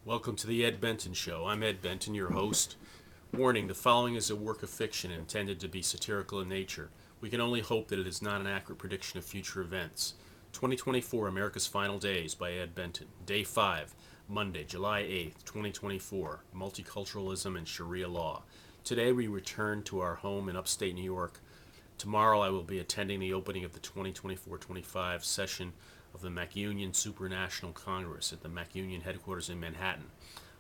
Welcome to the Ed Benton Show. I'm Ed Benton, your host. Warning, the following is a work of fiction intended to be satirical in nature. We can only hope that it is not an accurate prediction of future events. 2024 America's Final Days by Ed Benton. Day 5, Monday, July 8th, 2024. Multiculturalism and Shari'a Law. Today we return to our home in upstate New York. Tomorrow I will be attending the opening of the 2024-25 session of the MacUnion Supranational Congress at the MacUnion headquarters in Manhattan.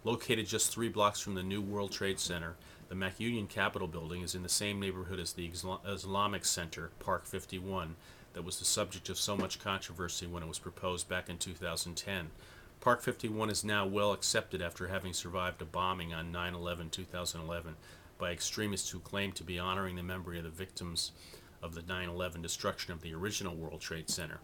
Located just 3 blocks from the new World Trade Center, the MacUnion Capitol building is in the same neighborhood as the Islamic Center, Park 51, that was the subject of so much controversy when it was proposed back in 2010. Park 51 is now well accepted after having survived a bombing on 9/11/2011 by extremists who claim to be honoring the memory of the victims of the 9/11 destruction of the original World Trade Center.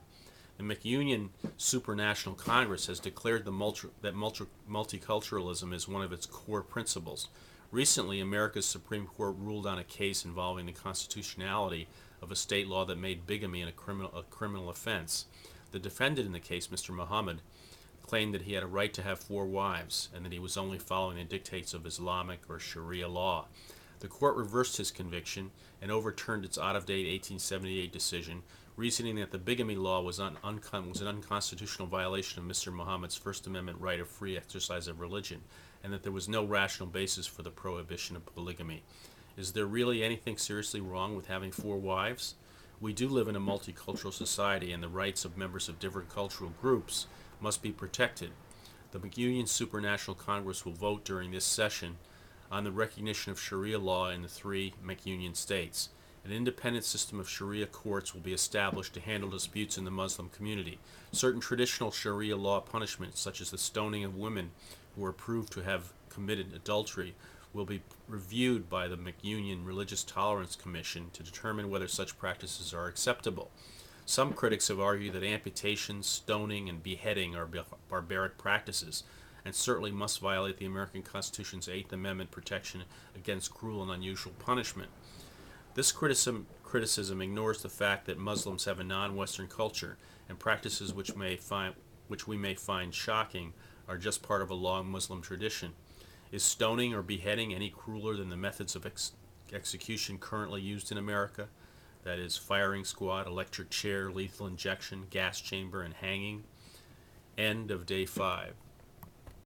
The MacUnion Supranational Congress has declared that multiculturalism is one of its core principles. Recently, America's Supreme Court ruled on a case involving the constitutionality of a state law that made bigamy a criminal offense. The defendant in the case, Mr. Muhammad, claimed that he had a right to have 4 wives and that he was only following the dictates of Islamic or Sharia law. The court reversed his conviction and overturned its out-of-date 1878 decision, reasoning that the bigamy law was an unconstitutional violation of Mr. Muhammad's First Amendment right of free exercise of religion, and that there was no rational basis for the prohibition of polygamy. Is there really anything seriously wrong with having 4 wives? We do live in a multicultural society, and the rights of members of different cultural groups must be protected. The MacUnion Supranational Congress will vote during this session on the recognition of Sharia law in the 3 MacUnion states. An independent system of Sharia courts will be established to handle disputes in the Muslim community. Certain traditional Sharia law punishments, such as the stoning of women who are proved to have committed adultery, will be reviewed by the MacUnion Religious Tolerance Commission to determine whether such practices are acceptable. Some critics have argued that amputation, stoning, and beheading are barbaric practices, and certainly must violate the American Constitution's 8th Amendment protection against cruel and unusual punishment. This criticism ignores the fact that Muslims have a non-Western culture, and practices which we may find shocking are just part of a long Muslim tradition. Is stoning or beheading any crueler than the methods of execution currently used in America? That is, firing squad, electric chair, lethal injection, gas chamber, and hanging. End of day 5.